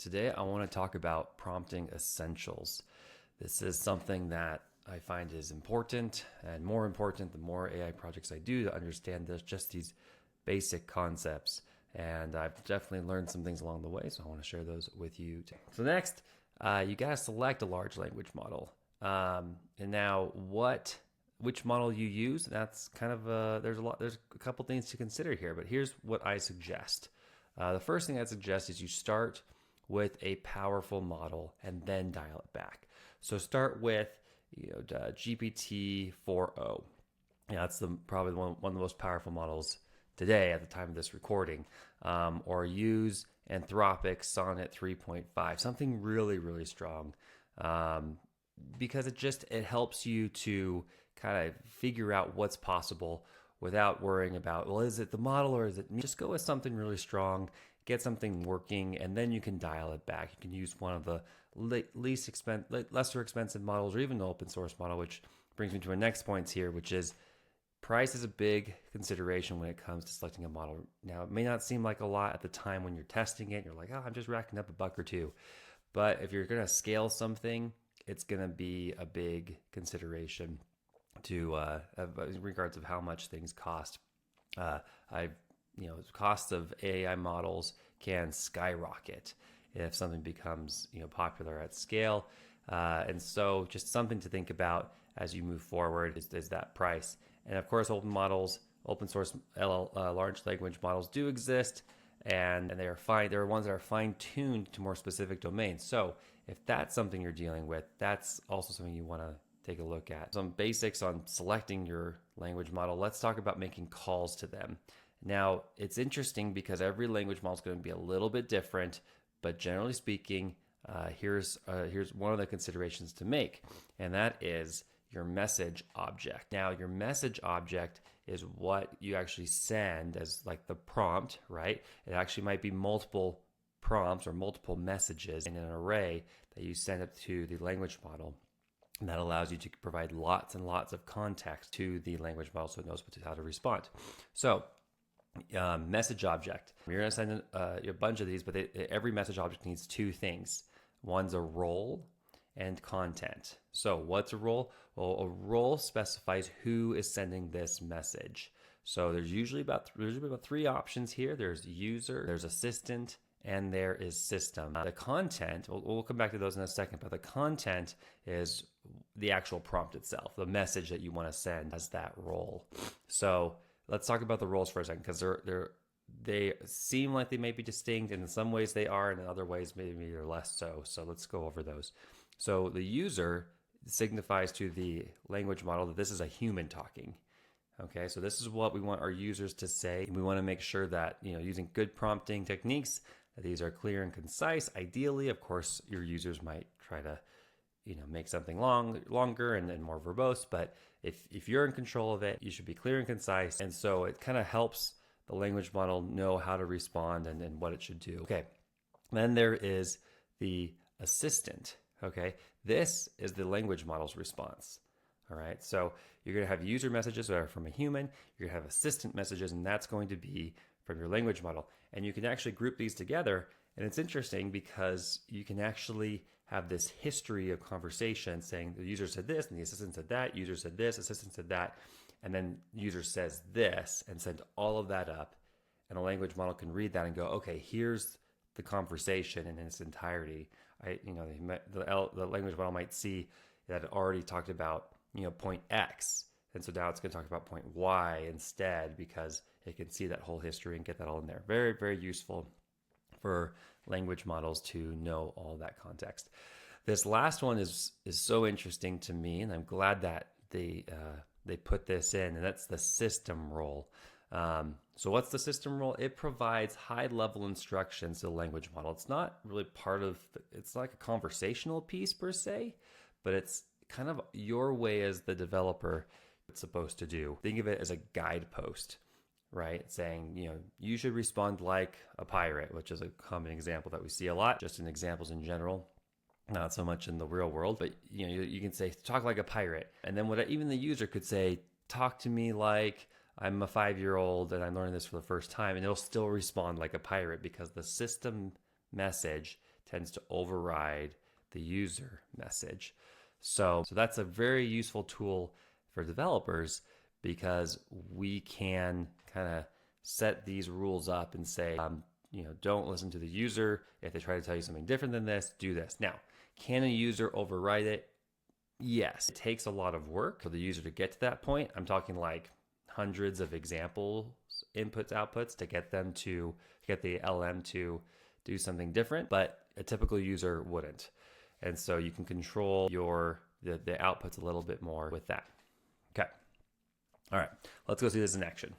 Today, I want to talk about prompting essentials. This is something that I find is important and more important the more AI projects I do to understand just these basic concepts. And I've definitely learned some things along the way, so I want to share those with you. So next, you got to select a large language model. And now, which model you use? That's kind of there's a couple things to consider here, but here's what I suggest. The first thing I'd suggest is you start with a powerful model and then dial it back. So start with GPT 4o. That's probably one of the most powerful models today at the time of this recording. Or use Anthropic Sonnet 3.5, something really, really strong. Because it helps you to kind of figure out what's possible without worrying about, well, is it the model or is it me? Just go with something really strong, get something working, and then you can dial it back. You can use one of the lesser expensive models or even the open source model, which brings me to our next points here, which is price is a big consideration when it comes to selecting a model. Now, it may not seem like a lot at the time when you're testing it. You're like, oh, I'm just racking up $1 or $2. But if you're going to scale something, it's going to be a big consideration to in regards of how much things cost. Costs of AI models can skyrocket if something becomes popular at scale, and so just something to think about as you move forward is that price. And of course, open source large language models do exist, and they are fine. There are ones that are fine tuned to more specific domains. So if that's something you're dealing with, that's also something you want to take a look at. Some basics on selecting your language model. Let's talk about making calls to them. Now, it's interesting because every language model is going to be a little bit different, but generally speaking, here's one of the considerations to make, and that is your message object. Now, your message object is what you actually send as like the prompt, right? It actually might be multiple prompts or multiple messages in an array that you send up to the language model. And that allows you to provide lots and lots of context to the language model so it knows how to respond. So, message object. You're going to send a bunch of these, but every message object needs two things. One's a role and content. So, what's a role? Well, a role specifies who is sending this message. So, there's usually about three options here. There's user, there's assistant, and there is system. The content, we'll come back to those in a second, but the content is the actual prompt itself, the message that you want to send as that role. So let's talk about the roles for a second, because they seem like they may be distinct, and in some ways they are, and in other ways maybe they're less so. So let's go over those. So the user signifies to the language model that this is a human talking. Okay, so this is what we want our users to say. We want to make sure that, using good prompting techniques, that these are clear and concise. Ideally, of course, your users might try to, make something longer and more verbose. But if you're in control of it, you should be clear and concise. And so it kind of helps the language model know how to respond and what it should do. Okay, then there is the assistant. Okay, this is the language model's response. All right, so you're going to have user messages that are from a human. You're going to have assistant messages, and that's going to be from your language model. And you can actually group these together. And it's interesting because you can actually have this history of conversation saying the user said this and the assistant said that, user said this, assistant said that, and then user says this, and send all of that up. And a language model can read that and go, okay, here's the conversation in its entirety. The language model might see that it already talked about point X. And so now it's going to talk about point Y instead, because it can see that whole history and get that all in there. Very, very useful for language models to know all that context. This last one is so interesting to me, and I'm glad that they put this in, and that's the system role. So what's the system role? It provides high-level instructions to the language model. It's not really it's like a conversational piece per se, but it's kind of your way as the developer it's supposed to do. Think of it as a guidepost, right? Saying, you should respond like a pirate, which is a common example that we see a lot, just in examples in general, not so much in the real world. But, you can say, talk like a pirate. And then even the user could say, talk to me like I'm a 5-year-old and I'm learning this for the first time. And it'll still respond like a pirate because the system message tends to override the user message. So that's a very useful tool for developers because we can kind of set these rules up and say, don't listen to the user. If they try to tell you something different than this, do this. Now, can a user override it? Yes. It takes a lot of work for the user to get to that point. I'm talking like hundreds of examples, inputs, outputs to get the LM to do something different, but a typical user wouldn't. And so you can control the outputs a little bit more with that. Okay. All right. Let's go see this in action.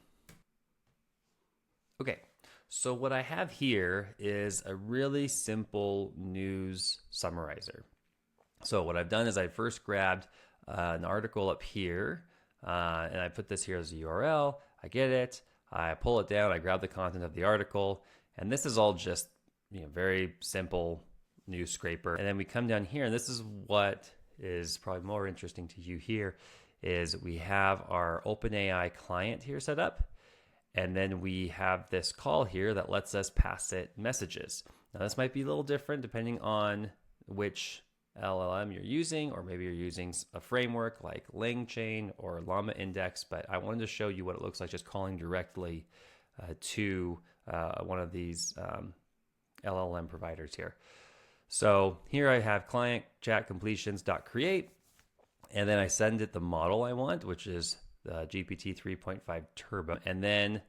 Okay. So what I have here is a really simple news summarizer. So what I've done is I first grabbed an article up here, and I put this here as a URL. I get it. I pull it down. I grab the content of the article, and this is all just very simple news scraper. And then we come down here, and this is what is probably more interesting to you here, is we have our OpenAI client here set up. And then we have this call here that lets us pass it messages. Now this might be a little different depending on which LLM you're using, or maybe you're using a framework like LangChain or Llama Index, but I wanted to show you what it looks like just calling directly to one of these LLM providers here. So here I have client chat completions.create, and then I send it the model I want, which is the GPT 3.5 Turbo. And then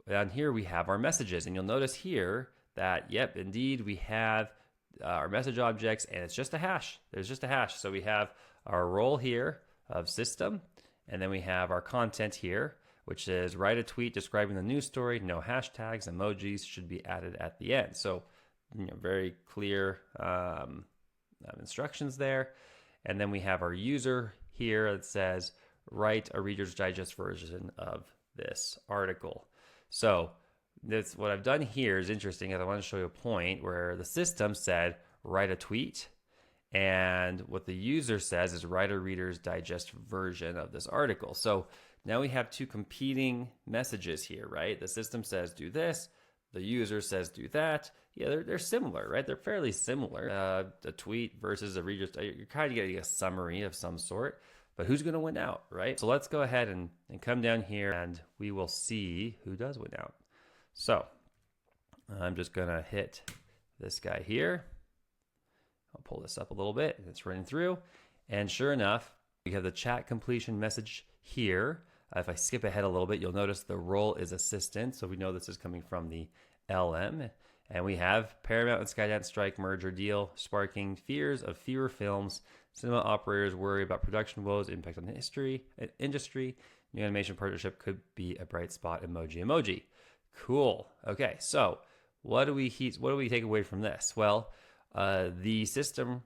down here we have our messages, and you'll notice here that, yep, indeed we have our message objects, and it's just a hash. There's just a hash. So we have our role here of system, and then we have our content here, which is write a tweet describing the news story. No hashtags, emojis should be added at the end. So very clear instructions there. And then we have our user here that says write a Reader's Digest version of this article. So this, what I've done here is interesting, as I want to show you a point where the system said write a tweet, and what the user says is write a Reader's Digest version of this article. So now we have two competing messages here, right? The system says do this, the user says do that. Yeah, they're similar, right? They're fairly similar. A tweet versus a Reader's Digest, you're kind of getting a summary of some sort. But who's going to win out, right? So let's go ahead and come down here, and we will see who does win out. So I'm just going to hit this guy here. I'll pull this up a little bit, and it's running through. And sure enough, we have the chat completion message here. If I skip ahead a little bit, you'll notice the role is assistant. So we know this is coming from the LM. And we have Paramount and Skydance strike merger deal, sparking fears of fewer films. Cinema operators worry about production woes, impact on the industry. New animation partnership could be a bright spot. Emoji. Cool. Okay, so what do we take away from this? Well, the system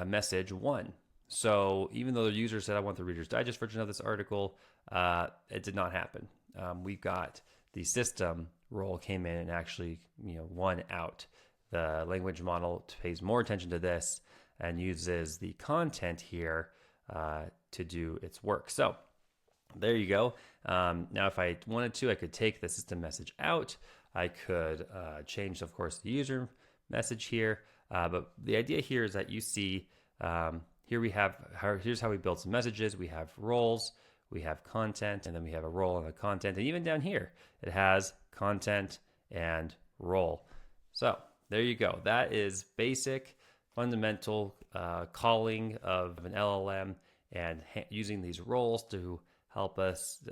message won. So even though the user said I want the Reader's Digest version of this article, it did not happen. We got the system role came in and actually won out. The language model pays more attention to this and uses the content here to do its work. So there you go. Now, if I wanted to, I could take the system message out. I could change, of course, the user message here. But the idea here is that you see, here's how we build some messages. We have roles, we have content, and then we have a role and a content. And even down here, it has content and role. So there you go. That is basic, fundamental calling of an LLM and using these roles to help us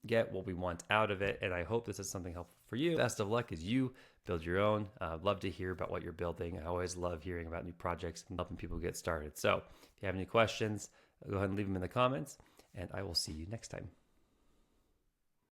get what we want out of it. And I hope this is something helpful for you. Best of luck as you build your own. Love to hear about what you're building. I always love hearing about new projects and helping people get started. So if you have any questions, go ahead and leave them in the comments, and I will see you next time.